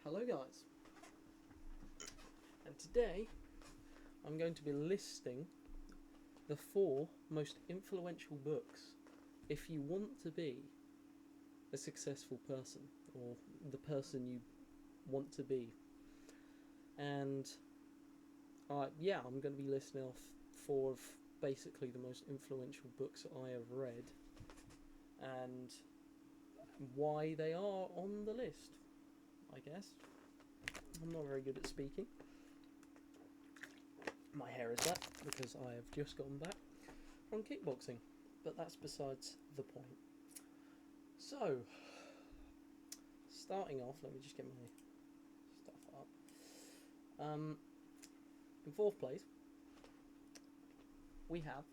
Hello guys, and today I'm going to be listing the 4 most influential books if you want to be a successful person, or the person you want to be. And I'm going to be listing off 4 of basically the most influential books I have read and why they are on the list, I guess. I'm not very good at speaking. My hair is wet because I have just gotten back from kickboxing, but that's besides the point. So, starting off, let me just get my stuff up. In 4th place, we have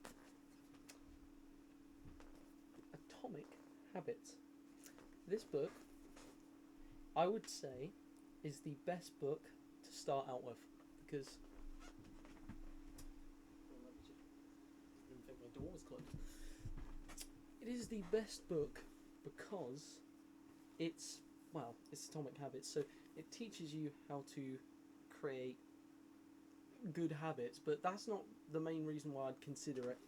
Atomic Habits. This book, I would say, is the best book to start out with, because I didn't think my door was closed. It is the best book because it's Atomic Habits, so it teaches you how to create good habits, but that's not the main reason why I'd consider it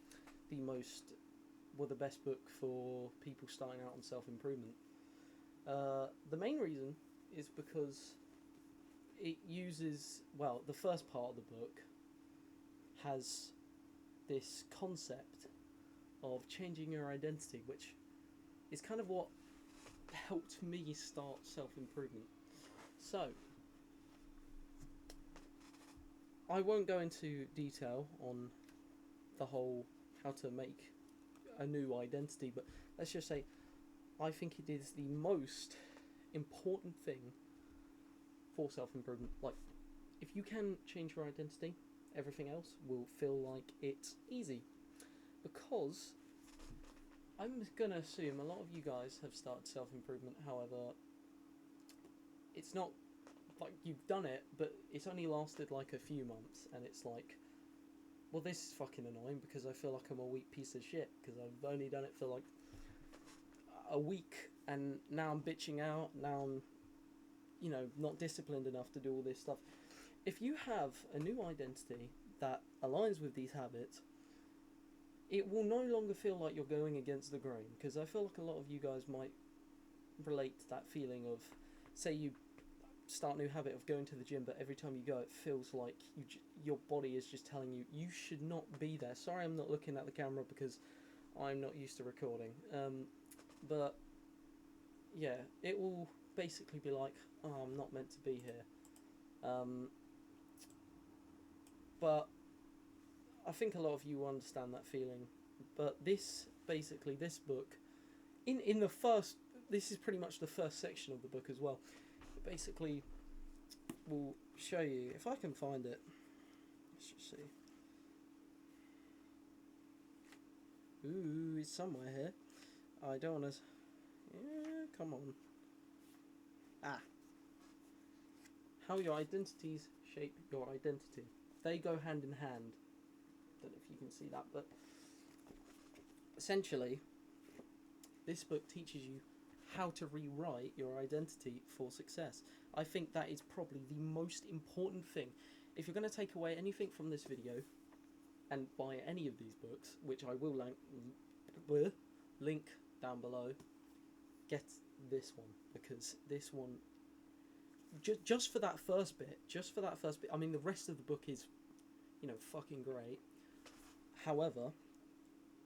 the best book for people starting out on self-improvement. The main reason is because it uses, the first part of the book has this concept of changing your identity, which is kind of what helped me start self-improvement. So, I won't go into detail on the whole how to make a new identity, but let's just say I think it is the most important thing for self-improvement. Like, if you can change your identity, everything else will feel like it's easy. Because I'm gonna assume a lot of you guys have started self-improvement, however, it's not like you've done it, but it's only lasted like a few months, and it's like, well, this is fucking annoying because I feel like I'm a weak piece of shit because I've only done it for like a week, and now I'm bitching out. Now I'm, not disciplined enough to do all this stuff. If you have a new identity that aligns with these habits, it will no longer feel like you're going against the grain, because I feel like a lot of you guys might relate to that feeling of, say you start a new habit of going to the gym, but every time you go it feels like your body is just telling you you should not be there. Sorry, I'm not looking at the camera because I'm not used to recording, but yeah, it will basically be like, oh, I'm not meant to be here. But I think a lot of you understand that feeling. But this book, in the first, this is pretty much the first section of the book as well. It basically will show you, if I can find it, let's just see. Ooh, it's somewhere here. I don't want to. Yeah, come on. How your identities shape your identity. They go hand in hand. Don't know if you can see that, but essentially, this book teaches you how to rewrite your identity for success. I think that is probably the most important thing. If you're going to take away anything from this video and buy any of these books, which I will link down below, get this one, because this one, just for that first bit, I mean, the rest of the book is, fucking great. However,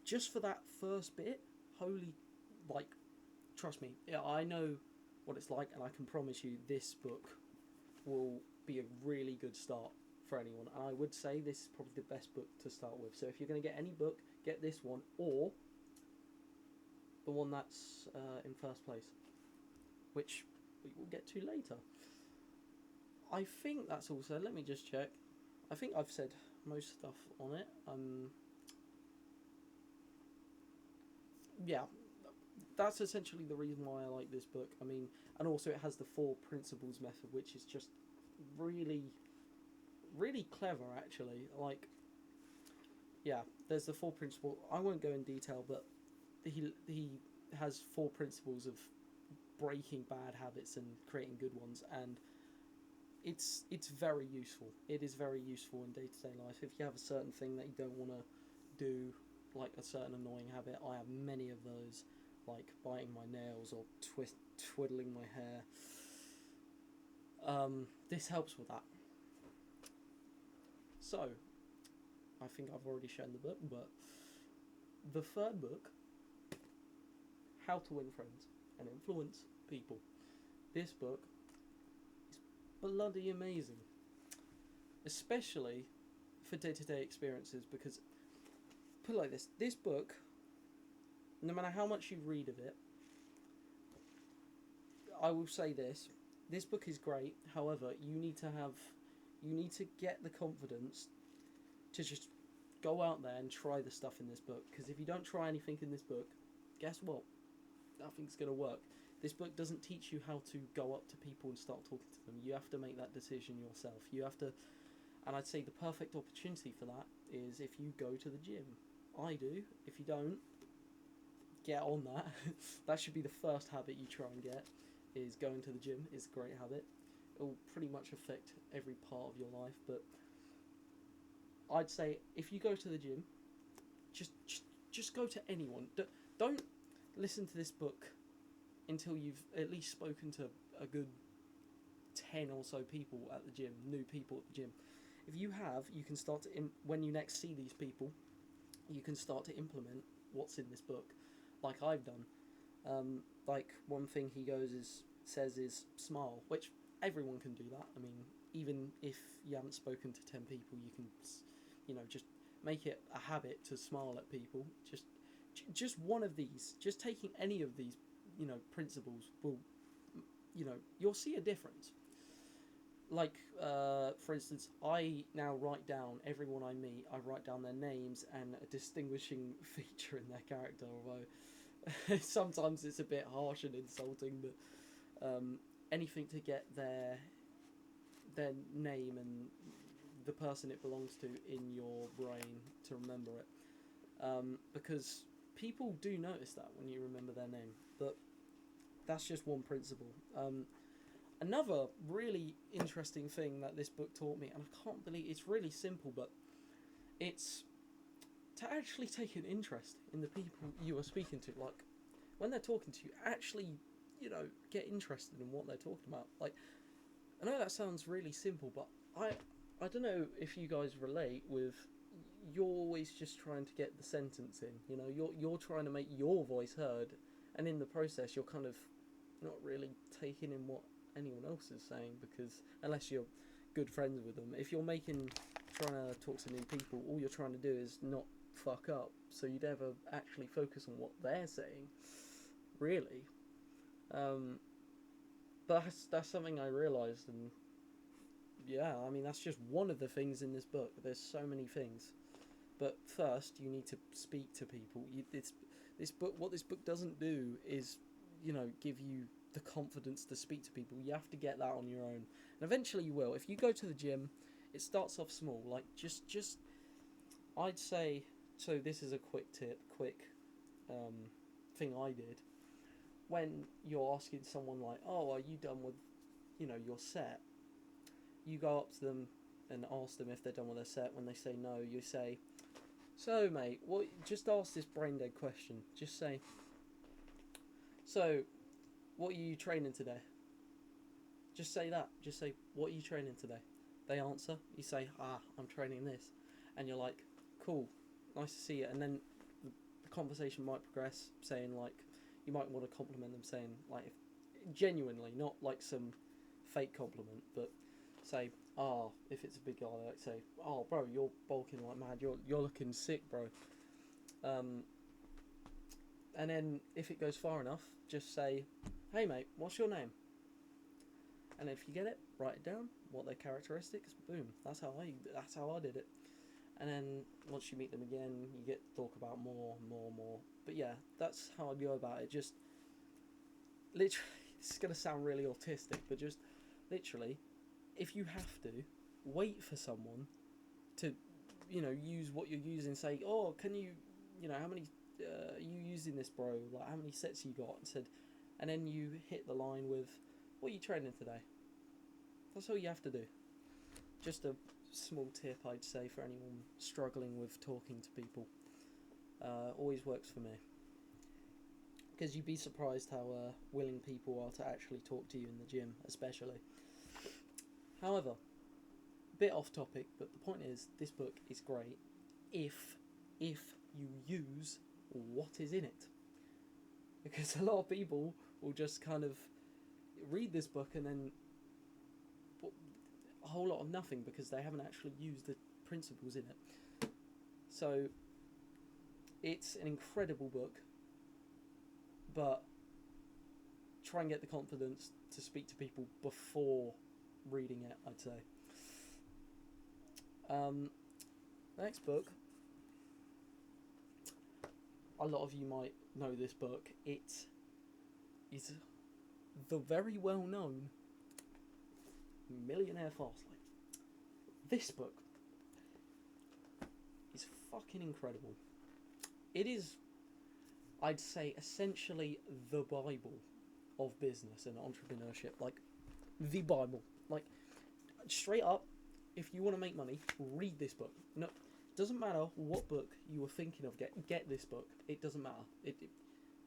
just for that first bit, trust me, yeah, I know what it's like, and I can promise you this book will be a really good start for anyone. And I would say this is probably the best book to start with. So if you're going to get any book, get this one, or the one that's in first place, which we will get to later. I think that's all said. Let me just check. I think I've said most stuff on it. Yeah, that's essentially the reason why I like this book. I mean, and also it has the 4 principles method, which is just really, really clever, actually. Like, yeah, there's the 4 principles. I won't go in detail, but he has 4 principles of breaking bad habits and creating good ones, and it's very useful. It is very useful in day-to-day life. If you have a certain thing that you don't want to do, like a certain annoying habit, I have many of those, like biting my nails or twiddling my hair. This helps with that. So, I think I've already shown the book, but the third book, How to Win Friends and Influence People. This book is bloody amazing, especially for day-to-day experiences, because, put it like this book, no matter how much you read of it, I will say this book is great. However, you need to get the confidence to just go out there and try the stuff in this book, because if you don't try anything in this book, guess what? Nothing's going to work. This book doesn't teach you how to go up to people and start talking to them. You have to make that decision yourself. You have to, and I'd say the perfect opportunity for that is if you go to the gym. I do. If you don't, get on that. That should be the first habit you try and get, is going to the gym. It's a great habit. It will pretty much affect every part of your life, but I'd say if you go to the gym, just go to anyone. Don't listen to this book until you've at least spoken to a good 10 or so people at the gym, new people at the gym. If you have, you can start to, when you next see these people, you can start to implement what's in this book, like I've done. Like one thing he says is smile, which everyone can do that. I mean, even if you haven't spoken to 10 people, you can, just make it a habit to smile at people. Just one of these, just taking any of these, principles will, you'll see a difference. Like, for instance, I now write down everyone I meet. I write down their names and a distinguishing feature in their character. Although sometimes it's a bit harsh and insulting, but anything to get their name and the person it belongs to in your brain to remember it, because people do notice that when you remember their name. But that's just one principle. Another really interesting thing that this book taught me, and I can't believe it's really simple, but it's to actually take an interest in the people you are speaking to. Like, when they're talking to you, actually, get interested in what they're talking about. Like, I know that sounds really simple, but I don't know if you guys relate with, you're always just trying to get the sentence in. You're trying to make your voice heard, and in the process, you're kind of not really taking in what anyone else is saying, because unless you're good friends with them, if you're trying to talk to new people, all you're trying to do is not fuck up, so you'd ever actually focus on what they're saying, really. But that's something I realised, and yeah, I mean, that's just one of the things in this book. There's so many things, but first you need to speak to people. What this book doesn't do is, give you the confidence to speak to people. You have to get that on your own, and eventually you will. If you go to the gym, it starts off small. Like just I'd say. So this is a quick thing I did. When you're asking someone like, "Oh, are you done with, your set?" You go up to them and ask them if they're done with their set. When they say no, you say, "So, mate, just ask this brain dead question. Just say, so, what are you training today?" Just say that. Just say, "What are you training today?" They answer. You say, "I'm training this," and you're like, "Cool, nice to see you." And then the conversation might progress, saying like, you might want to compliment them, saying like, genuinely, not like some fake compliment, but say, if it's a big guy, like say, "Oh, bro, you're bulking like mad. You're looking sick, bro." And then if it goes far enough, just say, "Hey, mate, what's your name?" And if you get it, write it down. What their characteristics? Boom. That's how I did it. And then once you meet them again, you get to talk about more. But yeah, that's how I go about it. Just literally, this is gonna sound really autistic, but just literally, if you have to, wait for someone to, use what you're using. Say, "Oh, can you, how many are you using this, bro? Like, how many sets you got?" And then you hit the line with, "What are you training today?" That's all you have to do. Just a small tip, I'd say, for anyone struggling with talking to people. Always works for me. Because you'd be surprised how willing people are to actually talk to you in the gym, especially. However, bit off topic, but the point is, this book is great if you use what is in it. Because a lot of people will just kind of read this book and then a whole lot of nothing because they haven't actually used the principles in it. So it's an incredible book, but try and get the confidence to speak to people before reading it, I'd say. Next book, a lot of you might know this book. It is the very well known Millionaire Fastlane. This book is fucking incredible. It is, I'd say, essentially the Bible of business and entrepreneurship. Like, the Bible. Like, straight up, if you want to make money, read this book. No, doesn't matter what book you were thinking of, get this book. It doesn't matter. It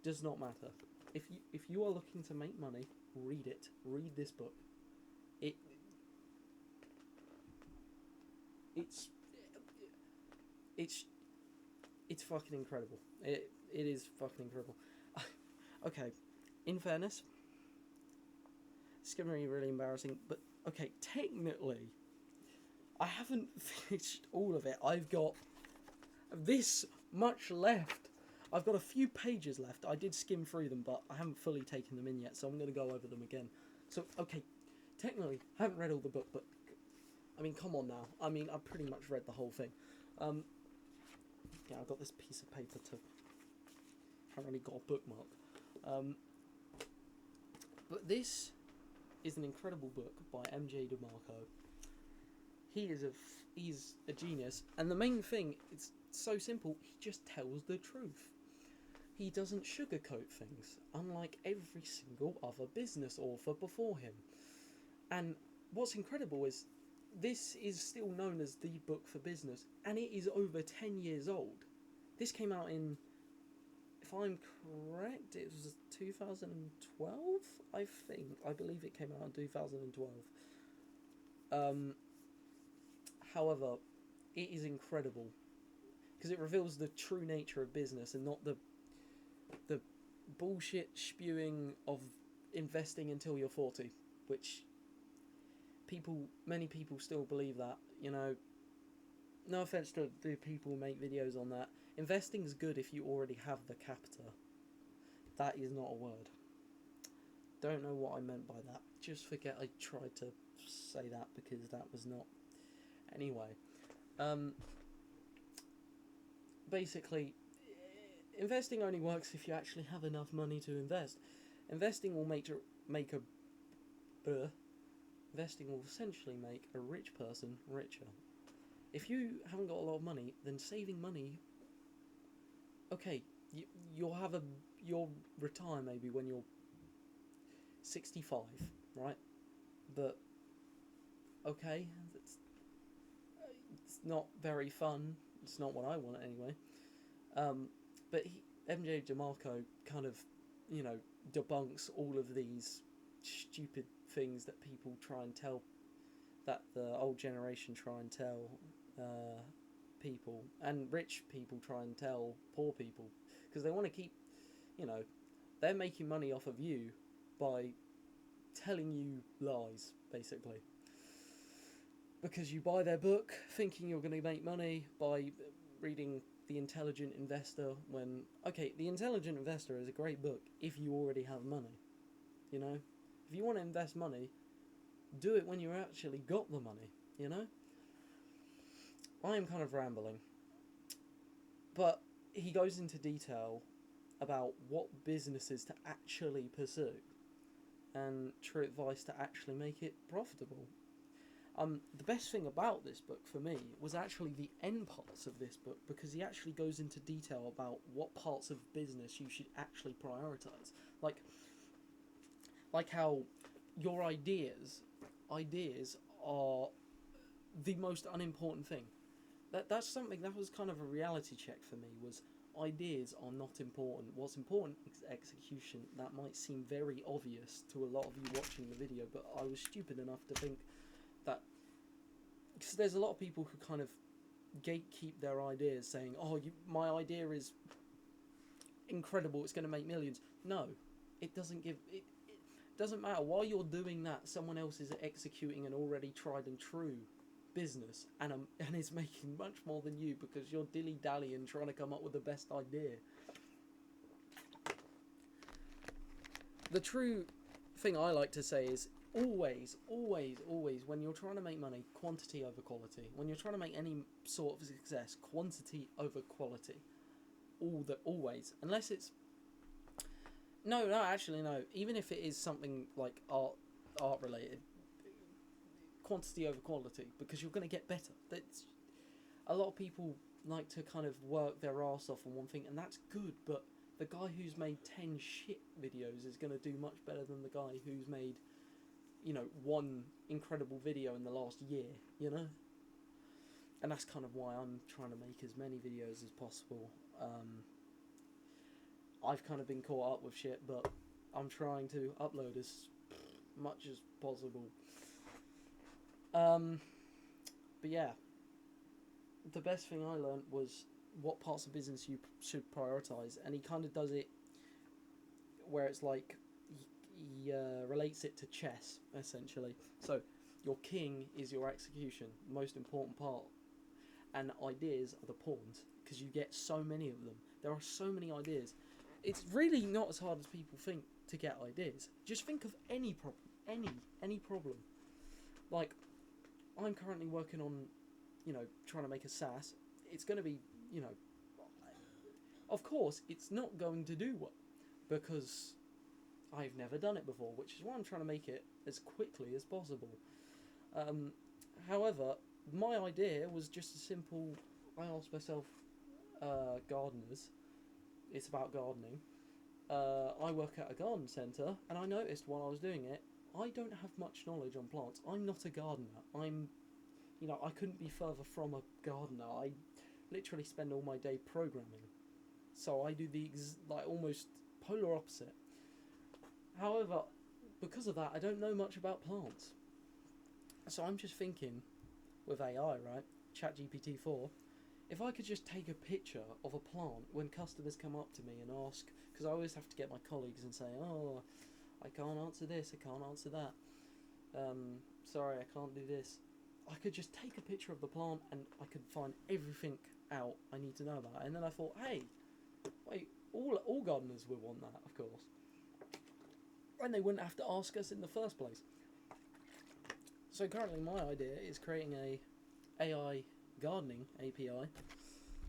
does not matter. If you are looking to make money, read it. Read this book. It's fucking incredible. It is fucking incredible. Okay, in fairness, it's gonna be really embarrassing, but okay, technically, I haven't finished all of it. I've got this much left. I've got a few pages left. I did skim through them, but I haven't fully taken them in yet, so I'm going to go over them again. So, okay, technically, I haven't read all the book, but, I mean, come on now. I mean, I've pretty much read the whole thing. Yeah, I've got this piece of paper to... I haven't really got a bookmark. But this is an incredible book by M.J. DeMarco. He's a genius, and the main thing, it's so simple, he just tells the truth. He doesn't sugarcoat things, unlike every single other business author before him. And what's incredible is, this is still known as the book for business, and it is over 10 years old. This came out in, if I'm correct, it was 2012, I think. I believe it came out in 2012. However, it is incredible because it reveals the true nature of business and not the bullshit spewing of investing until you're 40, which many people still believe that. You know, no offense to the people who make videos on that. Investing is good if you already have the capita. That is not a word. Don't know what I meant by that. Just forget I tried to say that because that was not. Anyway, basically, investing only works if you actually have enough money to invest. Investing will investing will essentially make a rich person richer. If you haven't got a lot of money, then saving money. Okay, you'll retire maybe when you're 65, right? But okay, it's not very fun. It's not what I want anyway. But MJ DeMarco kind of, debunks all of these stupid things that people try and tell, that the old generation try and tell people, and rich people try and tell poor people, because they want to keep, they're making money off of you by telling you lies, basically. Because you buy their book thinking you're going to make money by reading The Intelligent Investor, when, okay, The Intelligent Investor is a great book if you already have money, If you want to invest money, do it when you actually got the money, I am kind of rambling, but he goes into detail about what businesses to actually pursue and true advice to actually make it profitable. The best thing about this book for me was actually the end parts of this book, because he actually goes into detail about what parts of business you should actually prioritize. Like how your ideas ideas are the most unimportant thing. That's something that was kind of a reality check for me. Was ideas are not important. What's important is execution. That might seem very obvious to a lot of you watching the video, but I was stupid enough to think that, because there's a lot of people who kind of gatekeep their ideas, saying, "Oh, my idea is incredible. It's going to make millions." No, it doesn't give it. It doesn't matter. While you're doing that, someone else is executing an already tried and true business and is making much more than you, because you're dilly-dallying trying to come up with the best idea. The true thing I like to say is always, always, always, when you're trying to make money, quantity over quality. When you're trying to make any sort of success, quantity over quality. Always. Unless it's... No, actually, no. Even if it is something like art related, quantity over quality, because you're going to get better. That's, a lot of people like to kind of work their arse off on one thing, and that's good, but the guy who's made 10 shit videos is going to do much better than the guy who's made, one incredible video in the last year, And that's kind of why I'm trying to make as many videos as possible. I've kind of been caught up with shit, but I'm trying to upload as much as possible. But yeah, the best thing I learned was what parts of business you should prioritize, and he kind of does it where it's like he relates it to chess, essentially. So your king is your execution, most important part, and ideas are the pawns, because you get so many of them. There are so many ideas. It's really not as hard as people think to get ideas. Just think of any problem, any problem. Like, I'm currently working on, trying to make a SaaS. It's going to be, of course, it's not going to do well, because I've never done it before, which is why I'm trying to make it as quickly as possible. However, my idea was just a simple, I asked myself, gardeners, it's about gardening. I work at a garden centre, and I noticed while I was doing it, I don't have much knowledge on plants. I'm not a gardener. I couldn't be further from a gardener. I literally spend all my day programming. So I do the almost polar opposite. However, because of that, I don't know much about plants. So I'm just thinking, with AI, right, ChatGPT-4, if I could just take a picture of a plant when customers come up to me and ask, because I always have to get my colleagues and say, "Oh, I can't answer this, I can't answer that. Sorry, I can't do this." I could just take a picture of the plant and I could find everything out I need to know about it. And then I thought, hey, wait, all gardeners will want that, of course. And they wouldn't have to ask us in the first place. So currently my idea is creating a AI gardening API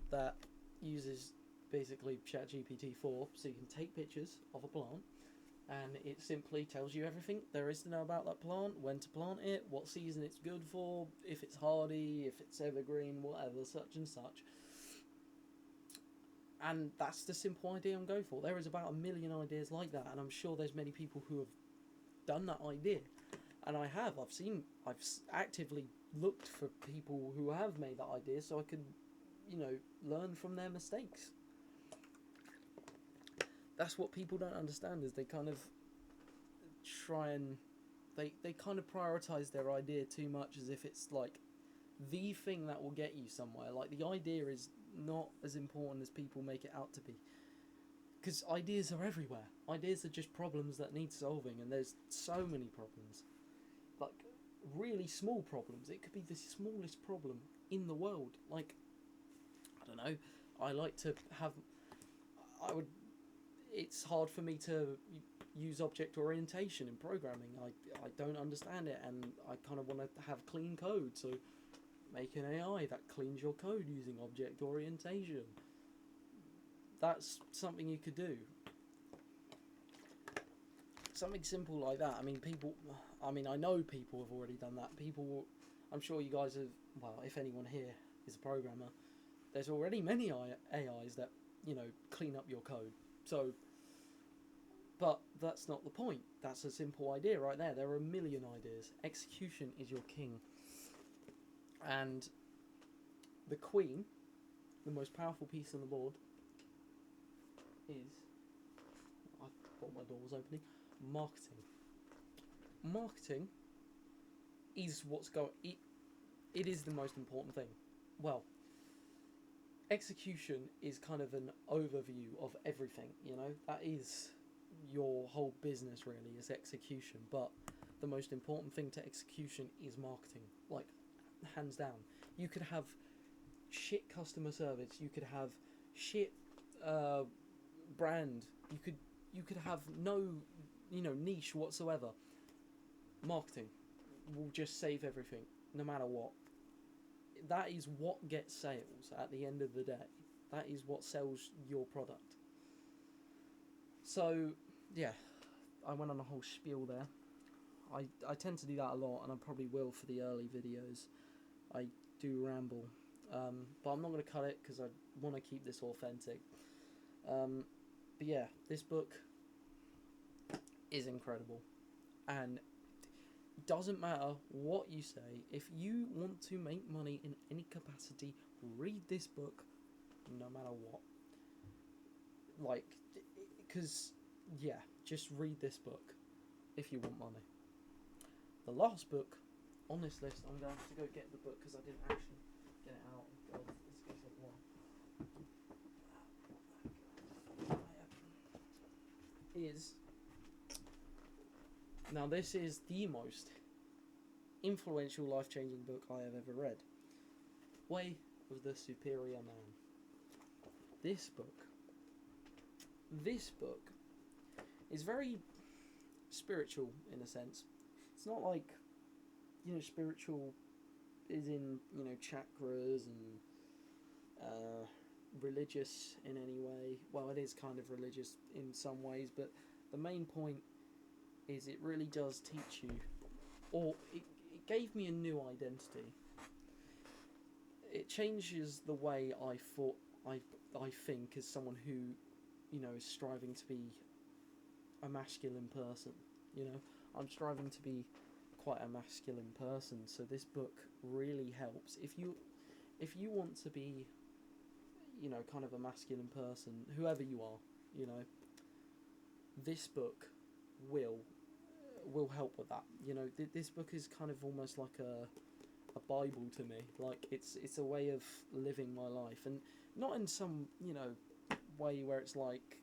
that uses basically ChatGPT-4, so you can take pictures of a plant, and it simply tells you everything there is to know about that plant, when to plant it, what season it's good for, if it's hardy, if it's evergreen, whatever, such and such. And that's the simple idea I'm going for. There is about 1 million ideas like that, and I'm sure there's many people who have done that idea. And I've actively looked for people who have made that idea so I could, learn from their mistakes. That's what people don't understand, is they kind of try and they kind of prioritize their idea too much, as if it's like the thing that will get you somewhere. Like, the idea is not as important as people make it out to be, because ideas are everywhere. Ideas are just problems that need solving, and there's so many problems, like really small problems. It could be the smallest problem in the world. Like, I don't know, I like to have, it's hard for me to use object orientation in programming. I don't understand it, and I kind of want to have clean code, so make an AI that cleans your code using object orientation. That's something you could do. Something simple like that. I know people have already done that. I'm sure you guys have, well, if anyone here is a programmer, there's already many AIs that, clean up your code. So But that's not the point. That's a simple idea right there. There are a million ideas. Execution is your king. And the queen, the most powerful piece on the board, is... I thought my door was opening. Marketing. Marketing is what's going... It is the most important thing. Well, execution is kind of an overview of everything, you know? That is your whole business, really, is execution. But the most important thing to execution is marketing. Like, hands down. You could have shit customer service. You could have shit brand. You could have no, niche whatsoever. Marketing will just save everything, no matter what. That is what gets sales at the end of the day. That is what sells your product. So, yeah, I went on a whole spiel there. I tend to do that a lot, and I probably will for the early videos. I do ramble. But I'm not going to cut it because I want to keep this authentic. But yeah, this book is incredible. And it doesn't matter what you say. If you want to make money in any capacity, read this book no matter what. Like, because, yeah, just read this book if you want money. The last book on this list, I'm going to have to go get the book because I didn't actually get it out. God, this goes like one. Is... Now, this is the most influential, life-changing book I have ever read. Way of the Superior Man. This book is very spiritual in a sense. It's not like, spiritual is in, chakras and religious in any way. Well, it is kind of religious in some ways, but the main point is it really does teach you, or it gave me a new identity. It changes the way I think as someone who, is striving to be a masculine person. I'm striving to be quite a masculine person, so this book really helps. If you want to be, kind of a masculine person, whoever you are, this book will help with that. This book is kind of almost like a Bible to me. Like, it's a way of living my life, and not in some, way where it's like,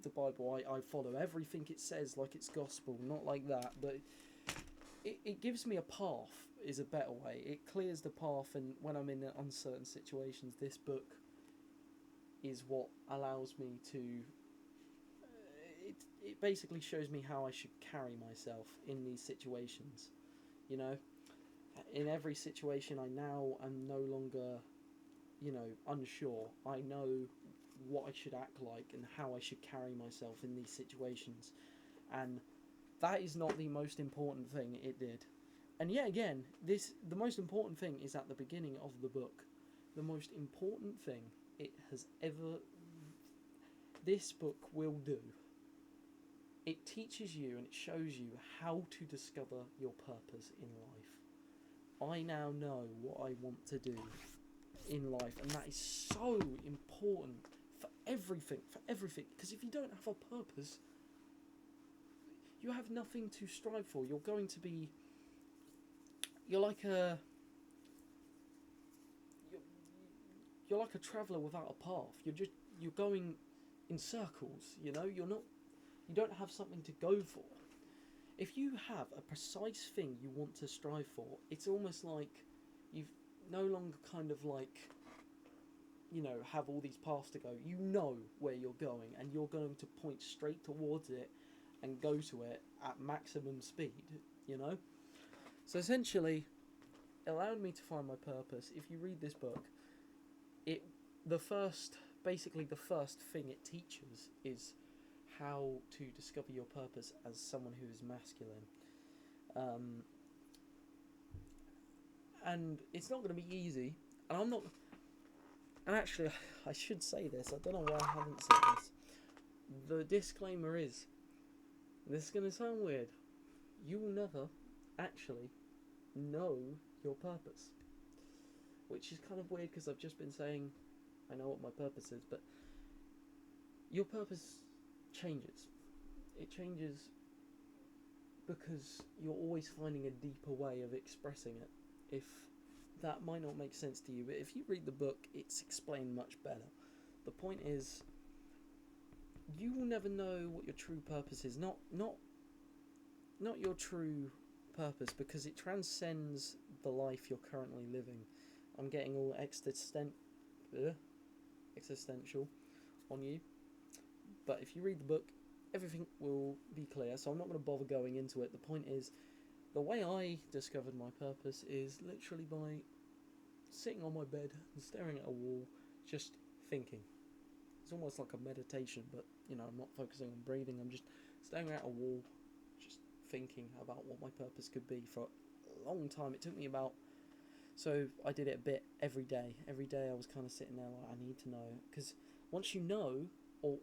the Bible, I follow everything it says like it's gospel, not like that, but it gives me a path, is a better way. It clears the path, and when I'm in uncertain situations, this book is what allows me to... It basically shows me how I should carry myself in these situations. In every situation I now am no longer, unsure. I know what I should act like and how I should carry myself in these situations. And that is not the most important thing it did. And yet again, the most important thing is at the beginning of the book. The most important thing it has ever... this book will do. It teaches you and it shows you how to discover your purpose in life. I now know what I want to do in life, and that is so important for everything, because if you don't have a purpose, you have nothing to strive for. You're going to be... You're like a traveller without a path. You're going in circles, you don't have something to go for. If you have a precise thing you want to strive for, it's almost like you've no longer kind of like, have all these paths to go. You know where you're going, and you're going to point straight towards it and go to it at maximum speed, So essentially, it allowed me to find my purpose. If you read this book, the first thing it teaches is how to discover your purpose as someone who is masculine. And it's not going to be easy. And I'm not... And actually, I should say this. I don't know why I haven't said this. The disclaimer is, This is going to sound weird. You will never actually know your purpose. Which is kind of weird because I've just been saying I know what my purpose is, but your purpose changes. It changes because you're always finding a deeper way of expressing it. If that might not make sense to you, but if you read the book, it's explained much better. The point is, you will never know what your true purpose is. Not your true purpose, because it transcends the life you're currently living. I'm getting all existential on you. But if you read the book, everything will be clear, so I'm not going to bother going into it. The point is, the way I discovered my purpose is literally by sitting on my bed and staring at a wall, just thinking. It's almost like a meditation, but, you know, I'm not focusing on breathing, I'm just staring at a wall, just thinking about what my purpose could be for a long time. It took me about... So I did it a bit every day. Every day I was kind of sitting there like, I need to know. Because once you know, or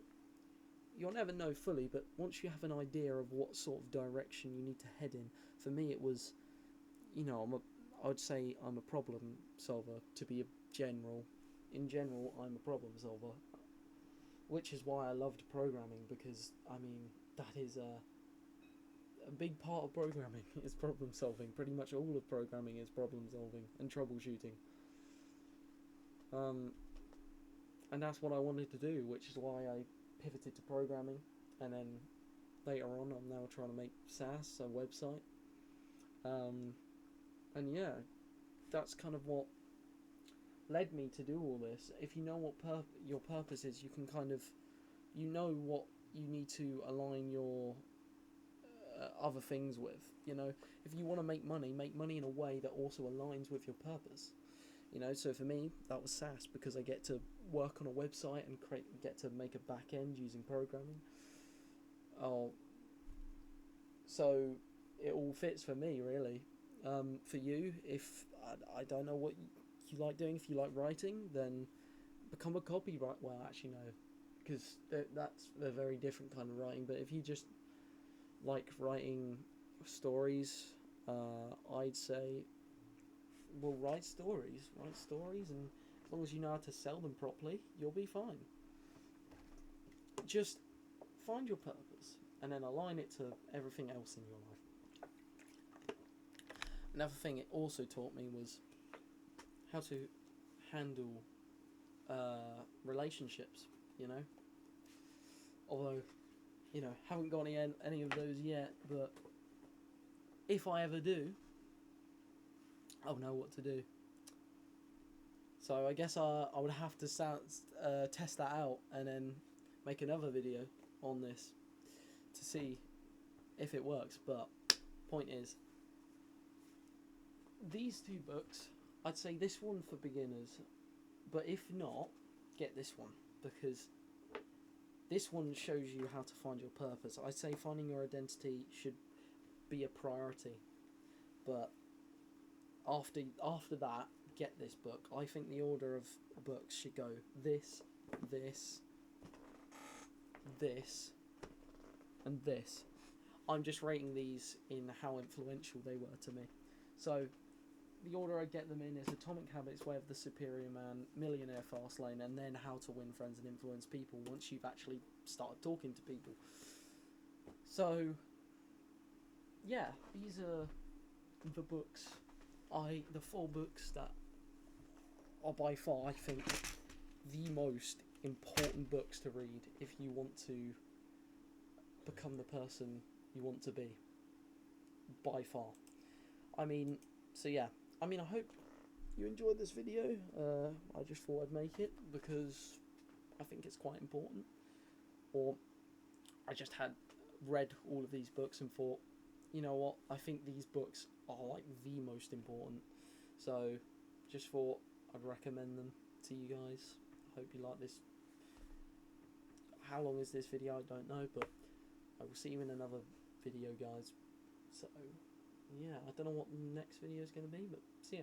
you'll never know fully, but once you have an idea of what sort of direction you need to head in, for me it was, you know, I would say I'm a problem solver, to be a general. In general, I'm a problem solver, which is why I loved programming, because, I mean, that is a big part of programming is problem solving. Pretty much all of programming is problem solving and troubleshooting. And that's what I wanted to do, which is why I pivoted to programming, and then later on I'm now trying to make SaaS, a website. And yeah, that's kind of what led me to do all this. If you know what your purpose is, you can kind of, you know what you need to align your other things with. You know, if you want to make money in a way that also aligns with your purpose. You know, so for me, that was SaaS, because I get to work on a website and get to make a back end using programming. So it all fits for me, really. For you, if I don't know what you like doing, if you like writing, then become a copywriter. Well, actually no, because that's a very different kind of writing. But if you just like writing stories, I'd say, well, write stories, and as long as you know how to sell them properly, you'll be fine. Just find your purpose and then align it to everything else in your life. Another thing it also taught me was how to handle relationships, you know. Although, you know, haven't got any of those yet, but if I ever do, I'll know what to do. So I guess I would have to test that out and then make another video on this to see if it works. But point is, these two books, I'd say this one for beginners, but if not, get this one, because this one shows you how to find your purpose. I'd say finding your identity should be a priority, but after that, get this book. I think the order of books should go this, and this. I'm just rating these in how influential they were to me. So the order I get them in is Atomic Habits, Way of the Superior Man, Millionaire Fastlane, and then How to Win Friends and Influence People once you've actually started talking to people. So yeah, these are the books, the 4 books that are by far, I think, the most important books to read if you want to become the person you want to be, by far. I mean, so yeah, I mean, I hope you enjoyed this video. I just thought I'd make it because I think it's quite important. Or I just had read all of these books and thought, you know what, I think these books are like the most important. So just thought I'd recommend them to you guys. I hope you like this. How long is this video? I don't know, but I will see you in another video, guys. So yeah, I don't know what the next video is going to be, but see ya.